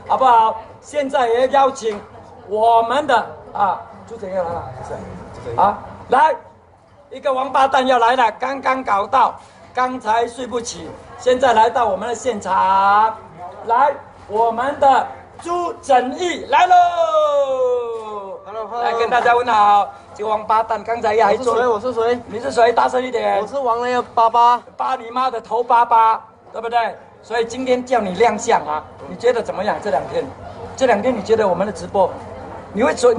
好不好？现在也邀请我们的朱姐要来了，啊，来，一个王八蛋要来了，刚刚搞到，刚才睡不起，现在来到我们的现场，来，我们的朱正义来喽 ！Hello， 来跟大家问好。这个王八蛋刚才还做，我是谁？你是谁？大声一点。我是王雷爸爸。扒你妈的头巴巴，对不对？所以今天叫你亮相啊，你觉得怎么样？这两天你觉得我们的直播，你会做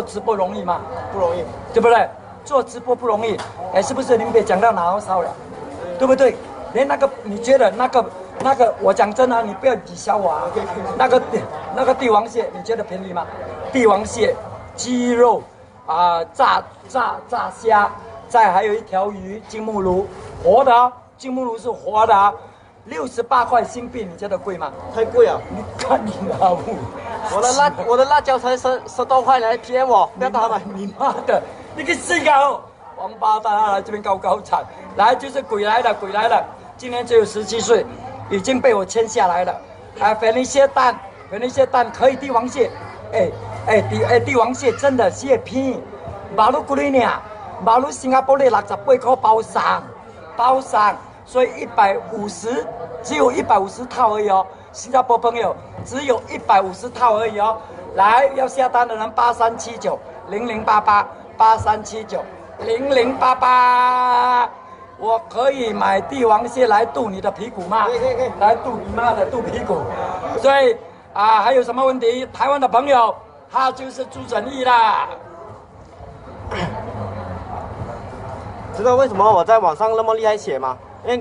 直播容易吗？不容易，对不对？做直播不容易，哎，是不是？你们别讲到脑烧了，对不对？连那个你觉得那个，我讲真啊，你不要抵消我啊。那个帝王蟹，你觉得便宜吗？帝王蟹、鸡肉炸虾，再还有一条鱼金目鲈，活的啊，金目鲈是活的啊。68块新币，你觉得贵吗？太贵了！你看你老母，我的辣椒才10多块，来骗我！不要打买！你妈的，你个死狗！王八蛋啊，来这边搞惨！来就是鬼来了！今年只有17岁，已经被我签下来了。粉一些蛋可以帝王蟹，帝王蟹真的蟹片，马路几哩呢？马路新加坡的68块包上。所以150，只有150套而已哦，新加坡朋友只有150套而已哦。来，要下单的人83790088，83790088，我可以买帝王蟹来肚你的屁股吗？可以，来肚你妈的肚屁股。所以还有什么问题？台湾的朋友，他就是朱正义啦。知道为什么我在网上那么厉害写吗？因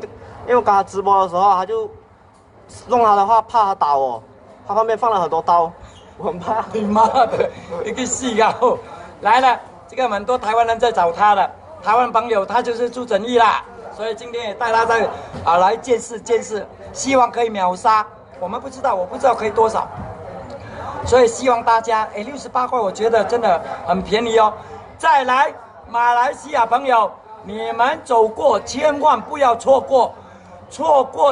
为我刚才直播的时候，他就弄他的话，怕他打我，他旁边放了很多刀，我很怕。你妈的，一个死狗！来了，这个很多台湾人在找他的，台湾朋友他就是朱正义啦，所以今天也带他来见识，希望可以秒杀。我不知道可以多少，所以希望大家68块，我觉得真的很便宜哦。再来，马来西亚朋友。你们走过，千万不要错过，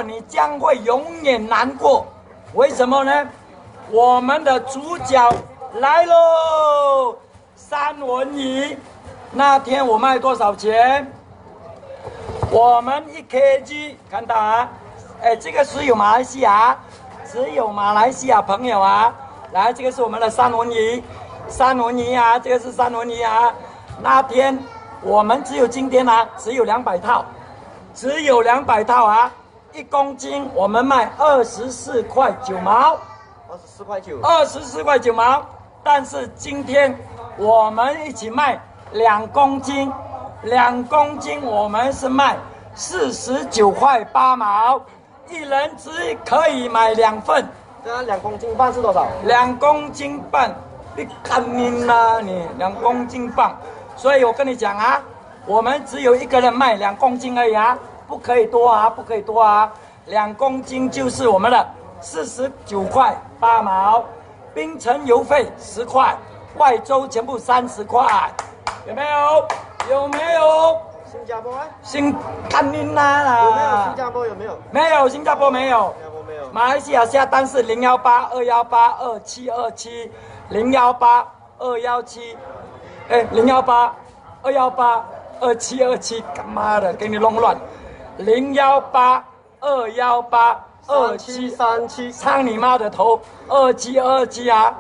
你将会永远难过。为什么呢？我们的主角来喽，三文鱼。那天我卖多少钱？我们1kg 看到啊？这个只有马来西亚朋友啊。来，这个是我们的三文鱼啊，这个是三文鱼啊。那天。我们今天只有200套啊，1公斤我们卖24块9毛，24块9毛。但是今天我们一起卖2公斤我们是卖49块8毛，一人只可以买2份。这样2公斤半是多少？2公斤半，你看你啦你，2公斤半。所以我跟你讲啊，我们只有一个人卖2公斤而已啊，不可以多啊，2公斤就是我们的49块8毛，槟城邮费10块，外州全部30块，有没有？新加坡看你啦！有没有新加坡？没有，新加坡没有。马来西亚下单是018-218-2727，018-217。018-218-2727，干妈的，给你弄乱。018-218-2737，唱你妈的头！2727啊！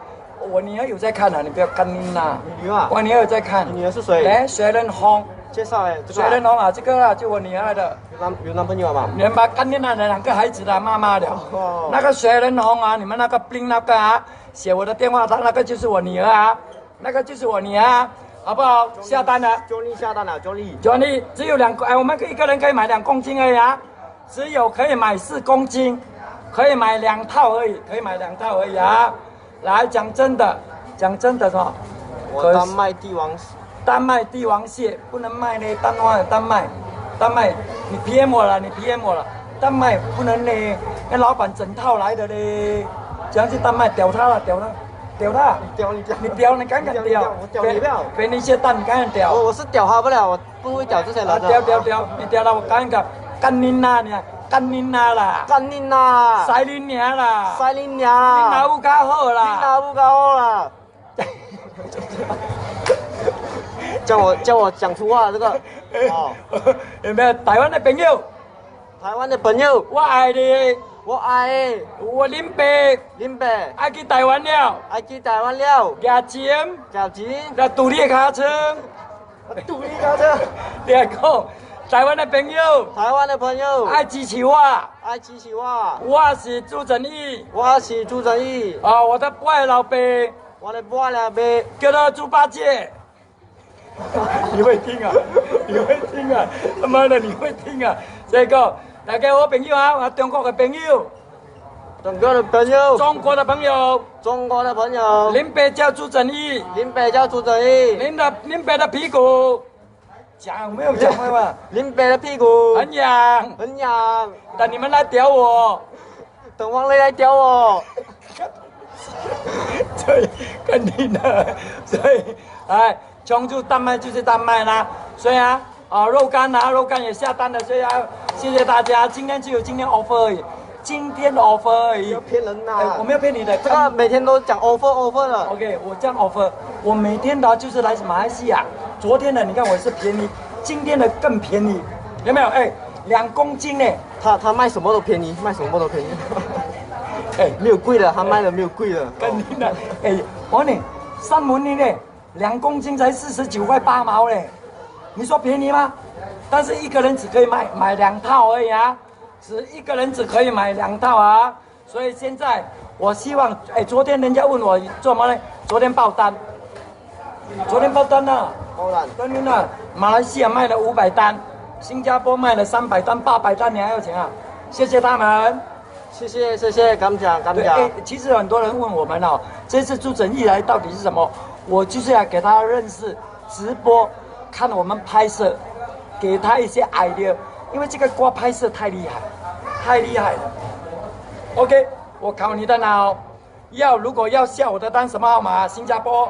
我女儿有在看啊，你不要干你啦。你女儿？我女儿有在看。你女儿是谁？来，水人红。介绍水人红啊，这个啊，就我女儿的。有男朋友吗？你们把干你那2个孩子的妈妈的。哦。那个水人红啊，你们那个冰那个啊，写我的电话，那个就是我女儿啊。好不好？下单了。Johnny 下单了，Johnny 只有2个，我们一个人可以买2公斤而已啊，只有可以买4公斤，可以买2套而已，啊。来，讲真的是吧？我单卖帝王蟹不能卖呢，单卖，你 PM 我了，单卖不能呢，那老板整套来的嘞，这样去单卖，屌他。你屌，你敢屌？我屌你不要。给你些蛋，你敢屌？我是屌他不了，我不会屌这些人的。屌，你屌了我敢干你呐你！干恁啦啦，干恁啦！塞恁娘啦，塞恁娘恁啦！老母较好恁啦。老母搞好啦！叫我讲粗话这个哦，有没有台湾的朋友？台湾的朋友，我爱你，我爱我林爸林北，爱去台湾了，爱去台湾了，牙签交钱，来独立卡车，独立高车。两个台湾的朋友台湾的朋友爱支持我，爱支持我，我是朱正义我是朱正义，啊，我的外老爸我的爸了呗，叫做猪八戒。你会听啊？你会听啊？他妈的，你会听啊？这个大家好朋友啊，我中国的朋友，中国的朋友，中国的朋友，中国的朋友，林北叫朱正义，林北叫朱正义，林北的屁股讲没有讲会吗？林北的屁股很痒，很痒，等你们来屌我。等王雷来屌我。所以肯定的，所以哎，琼珠丹麦就是丹麦啦。所以啊，肉干肉干也下单了，所以啊，谢谢大家。今天只有今天 offer 而已，今天的 offer 而已。不要骗人呐、我没有骗你的，这个每天都讲 offer 的。 OK， 我这样 offer，我每天的就是来马来西亚。昨天的你看我是便宜，今天的更便宜，有没有？哎，2公斤呢。他卖什么都便宜，卖什么都便宜。哎，没有贵的，他卖的没有贵的。跟你的，哎，我呢，三文鱼呢，2公斤才49块8毛嘞，你说便宜吗？但是一个人只可以买2套而已啊，一个人只可以买2套啊，所以现在我希望，哎，昨天人家问我做什么呢？昨天爆单了，当然，真的呢，马来西亚卖了500单，新加坡卖了300单、800单，你还要钱啊？谢谢他们。谢谢，感谢。对，哎，其实很多人问我们哦，这次朱正义来到底是什么？我就是要给他认识直播，看我们拍摄，给他一些 idea，因为这个锅拍摄太厉害了。OK， 我考你的脑，如果要下我的单什么号码？新加坡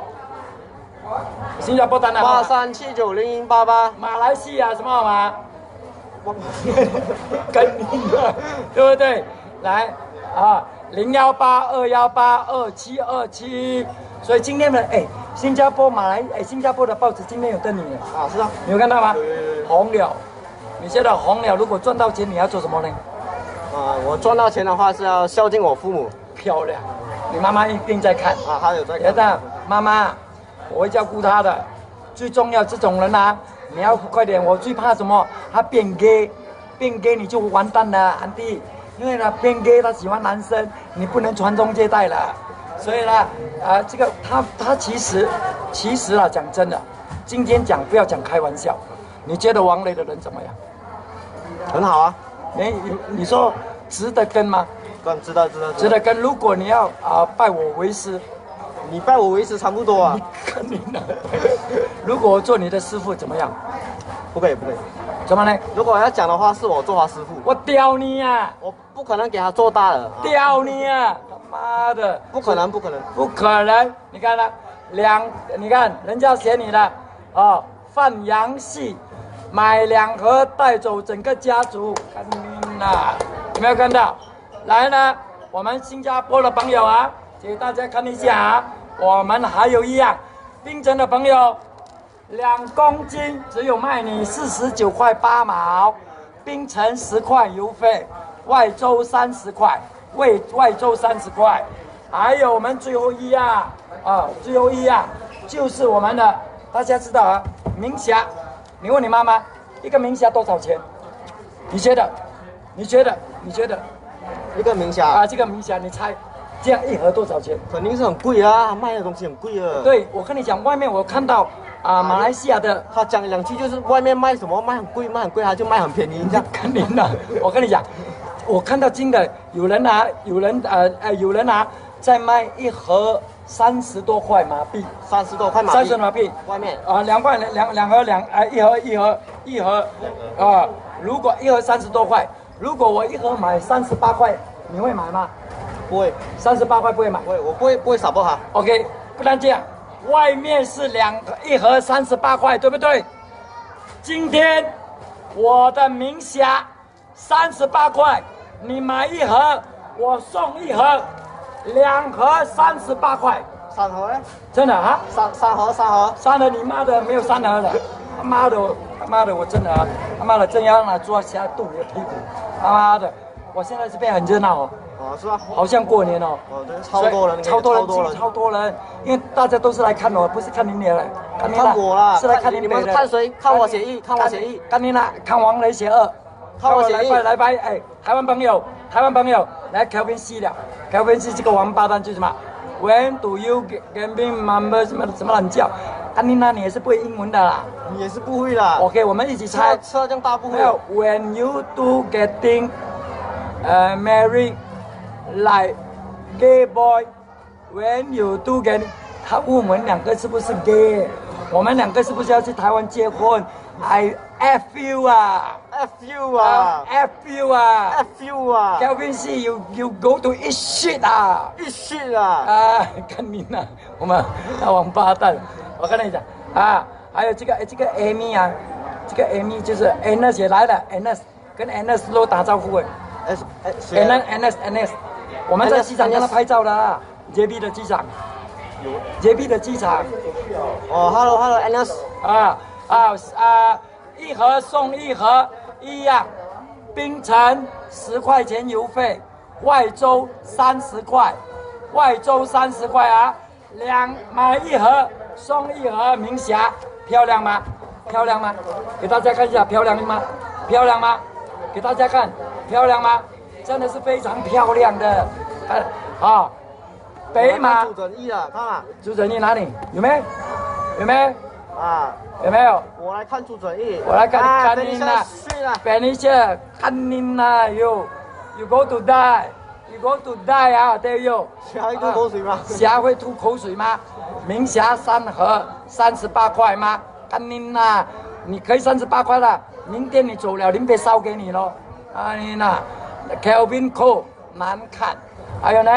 单的号码。83790188。马来西亚什么号码？跟你的，对不对？来啊，018-218-2727。所以今天的新加坡的报纸今天有登你啊，是啊，你有看到吗？有。红了，你觉得红了如果赚到钱你要做什么呢？我赚到钱的话是要孝敬我父母。漂亮，你妈妈一定在看啊，她有在看。别的妈妈，我会照顾她的。最重要这种人啊，你要快点。我最怕什么？他变 gay 你就完蛋了，安迪。因为呢，变 gay 他喜欢男生，你不能传宗接代了。所以呢，这个他其实啊，讲真的，今天讲不要讲开玩笑。你觉得王雷的人怎么样？很好啊。你说值得跟吗？知道。值得跟。如果你要拜我为师，你拜我为师差不多啊。你肯定的。如果我做你的师傅怎么样？不可以。怎么呢？如果要讲的话，是我做他师傅。我屌你啊！我不可能给他做大的。屌你啊！他妈的！不可能。你看他你看人家写你的范阳系买2盒带走整个家族，看你呐，有没有看到？来呢，我们新加坡的朋友啊，给大家看一下啊，我们还有一样，槟城的朋友，2公斤只有卖你49块8毛，槟城10块邮费，外州30块，外州30块，还有我们最后一样就是我们的，大家知道啊，明霞，你问你妈妈，一个明霞多少钱？你觉得？一个明霞这个明霞你猜，这样1盒多少钱？肯定是很贵啊，卖的东西很贵啊。对，我跟你讲，外面我看到马来西亚的，他讲2句就是外面卖什么卖很贵，他就卖很便宜，这样。肯定的，我跟你讲，我看到真的有人拿在卖1盒30多块马币，30多块马币。30马币，外面2块2盒一盒如果1盒30多块，如果我1盒买38块，你会买吗？不会，38块不会买。我不会撒播他。 OK， 不然这样，外面是1盒38块，对不对？今天我的明霞38块，你买一盒，我送一盒，2盒38块， 3盒呢？真的啊？ 3盒3盒。3盒你妈的没有3盒的，他妈的我真的啊，他妈的真要拿抓瞎动你的屁股，他妈的，我现在这边很热闹哦。哦，是吧？好像过年哦，对，超多人，超多人，因为大家都是来看我，不是看你脸来，看我啦，是来看你们看谁？看我协议，看我协议，看你啦，看王雷邪恶，看我协议，来吧，哎，台湾朋友，来 Kelvin C 了 ，Kelvin C 这个王八蛋就是什么 ？When do you get me number 什么乱叫？看你那你也是不会英文的啦，你也是不会啦。OK， 我们一起猜，吃到这样大不会。When you do getting married。Like gay boy, when you do get， 他问我们2个是不是 gay， 我们2个是不是要去台湾结婚 ？I F you 啊 ，F you 啊 ，F you 啊 ，F you 啊 ，Kelvin C you go to eat shit 啊，eat shit 啊，啊，看你那，我们那王八蛋，我跟你讲啊，还有这个 Amy 啊，这个 Amy 就是 Anes 也来了 ，Anes 跟 Anes 都打招呼哎 ，Anes。我们在机场跟他拍照的啊 ，JB 的机场，JB 的机场。哦 ，Hello Anas。一盒送一盒，一样，槟城10块钱邮费，外州30块，啊买一盒送一盒明霞，漂亮吗？给大家看一下，漂亮吗？给大家看，漂亮吗？真的是非常漂亮的，北马朱正义了，看嘛。朱正义哪里？有没有？啊，有没有？我来看朱正义。我来看你那，Felicia， 看你那，you go to die 啊，there you。虾会吐口水吗？虾会吐口水吗？明霞3盒38块吗？看你那，你可以38块了，明天你走了，林北烧给你咯。啊你那。Kelvin Co 难看，还有呢，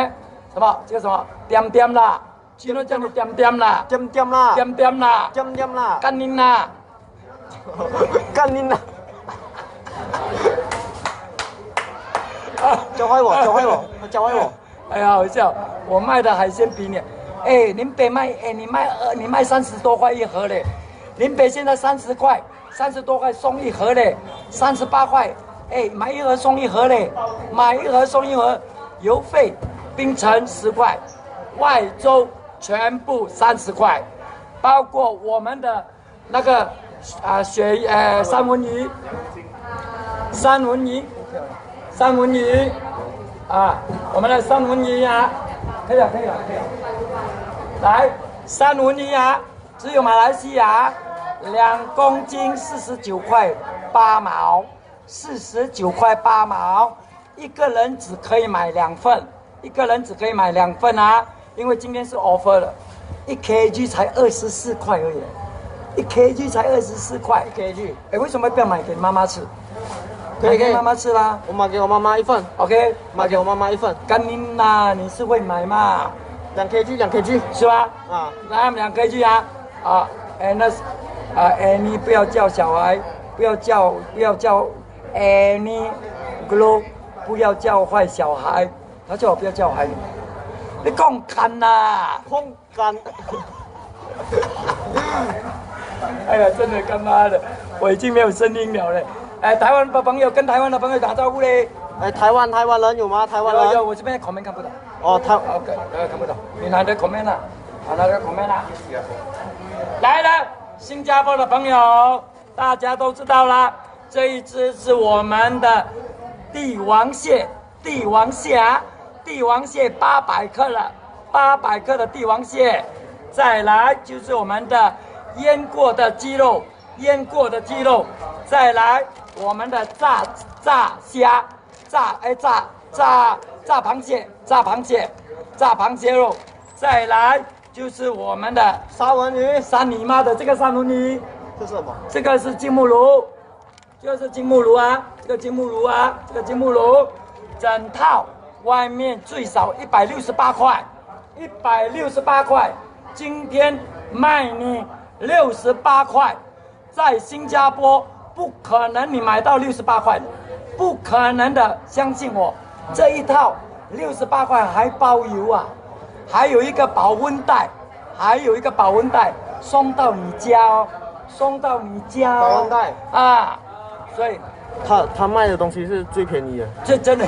什么？这个什么？点啦，今天叫你点啦，点啦，干你啦，干你啦！教坏我！哎呀，好笑！我卖的海鲜比你，哎，林北卖，哎，你卖30多块一盒嘞，林北现在30块，30多块送一盒嘞，38块。哎，买一盒送一盒嘞，邮费，槟城10块，外州全部30块，包括我们的那个三文鱼啊，我们的三文鱼啊，可以了，来，三文鱼啊，只有马来西亚2公斤49块8毛。49块8毛，一个人只可以买2份，啊！因为今天是 offer 了，1 kg 才24块而已，1 kg 才24块，1 kg。哎，为什么不要买给妈妈吃？买给妈妈吃啦。我买给我妈妈1份。OK， 买给我妈妈1份。干你呐，你是会买嘛？2 kg 是吧？啊，来2 kg 啊！你不要叫小孩，不要叫。Glow， 不要教坏小孩，他叫我不要教孩子。你讲干呐？空干。哎呀，真的他妈的，我已经没有声音了嘞。哎，台湾的朋友跟台湾的朋友打招呼嘞。哎，台湾人有吗？台湾人。有，我这边comment看不到。哦，OK，看不到。你拿的 comment 啊？拿的 comment 啊？来了，新加坡的朋友，大家都知道啦。这一只是我们的帝王蟹800克了，800克的帝王蟹。再来就是我们的腌过的鸡肉，再来我们的炸虾，炸螃蟹肉，再来就是我们的三文鱼，三你妈的这个三文鱼，这是什么？这个是金目鲈。就是金目鲈啊，这个金目鲈，整套外面最少168块，今天卖你68块，在新加坡不可能你买到68块，不可能的，相信我，这一套68块还包邮啊，还有一个保温袋，送到你家哦，送到你家哦。保温袋啊，所以他卖的东西是最便宜的。这真的，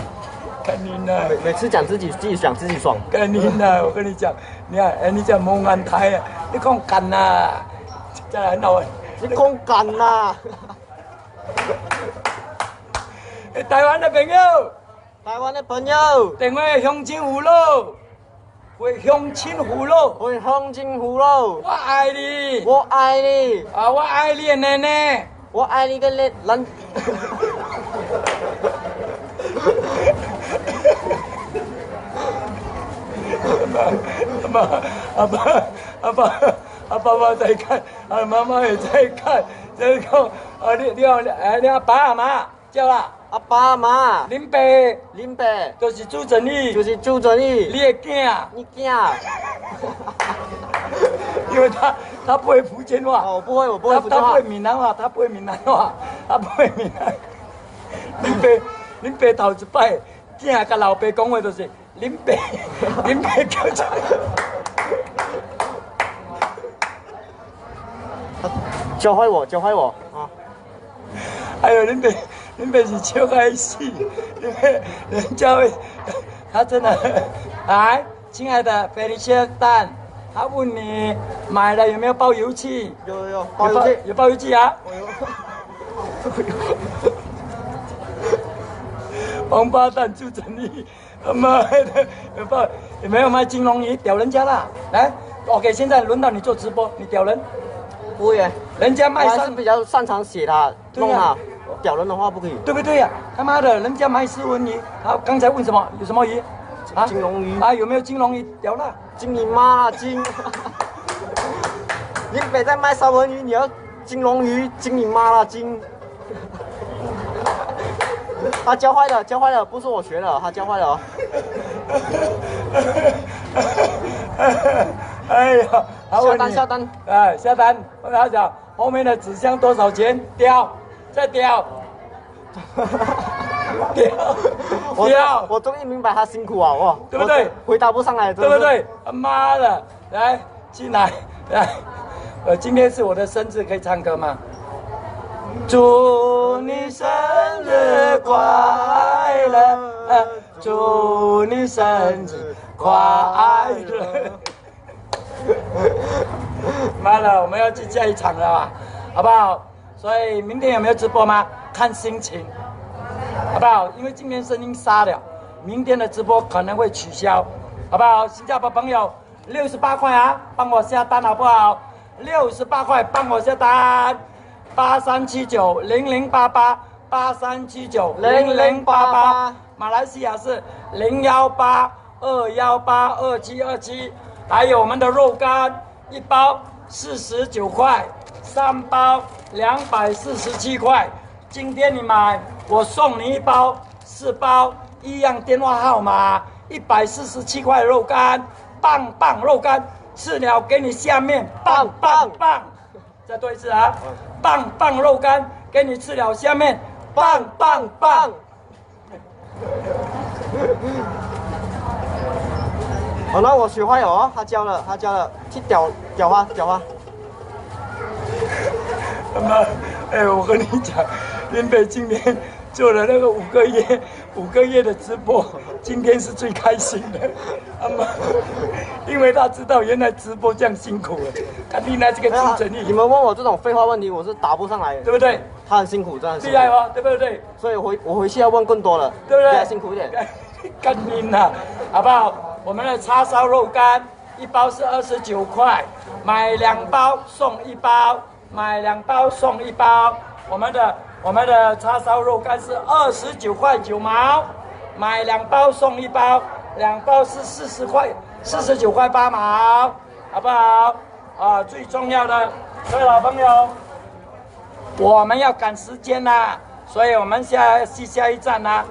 肯定的。每次讲自己想自己爽。肯定的，我跟你讲，你看，哎，你讲蒙安台啊，你讲干呐，真係很好玩。你講緊啊！台灣的朋友，台灣的朋友，定會鄉親父老，會鄉親父老，會鄉親父老，我愛你，我愛你，啊，我愛你的奶奶，我愛你個人。爸爸在看，妈妈也在看，这个你阿爸阿媽叫啦，阿爸阿媽，林伯就是朱正義，就是朱正義，你的囝，你囝。因为他不会福建话，哦，我不會福建話。他不會閩南話，他不會閩南話，他不會閩南。恁爸頭一擺，囝甲老爸講話就是恁爸叫出來。教壞我啊！哎呦，恁爸是笑開死，人家會，他真的，來，親愛的菲利切蛋，他問你買了有沒有包郵器？有包郵器，有包郵器啊！王八蛋就整你，他妈的，有没有卖金龙鱼屌人家啦？来 ，OK， 现在轮到你做直播，你屌人。不会，人家卖我还是比较擅长写他，弄他。屌人的话不可以。对不对呀？他妈的，人家卖斯文鱼，好，刚才问什么？有什么鱼？啊，金龙鱼。啊，有没有金龙鱼？屌了。金你妈金！你别再卖三文鱼，你要金龙鱼，金你妈啦金！他教坏了，不是我学的，他教坏了。哎呀，下单，哎，下单！我跟他讲，后面的纸箱多少钱？屌，再屌，屌！我终于明白他辛苦啊，哇，对不对？回答不上来，对不对？他妈的，来进来，来，今天是我的生日，可以唱歌吗？祝你生日快乐，祝你生日快乐。妈的，我们要去下一场了吧，好不好？所以明天有没有直播吗？看心情，好不好？因为今天声音沙了，明天的直播可能会取消，好不好？新加坡朋友，68块啊，帮我下单好不好？68块，帮我下单。83790088，83790088，马来西亚是01821827727，还有我们的肉干，一包49块，3包247块。今天你买，我送你一包，4包一样电话号码，147块肉干，棒棒肉干，吃了给你下面棒棒棒。再多一次啊！棒棒肉干给你吃了，下面棒棒棒。好，那我学坏了哦，他教了，去屌他。妈，哎，我跟你讲，林北今天做了那个5个月的直播，今天是最开心的，妈，因为他知道原来直播这样辛苦了。看你那这个朱正义，你们问我这种废话问题，我是答不上来，对不对？他很辛苦，真的厉害哦，对不对？所以我回去要问更多了，对不对？比他辛苦一点。干你呐，好不好？我们的叉烧肉干一包是29块，买2包送1包，买2包送1包。我们的叉烧肉干是29块9毛，买2包送1包，2包是49块8毛，好不好？啊，最重要的，各位老朋友，我们要赶时间啦，所以我们下一站啦，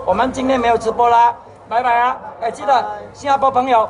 我们今天没有直播啦，拜拜啊！哎，记得新加坡朋友。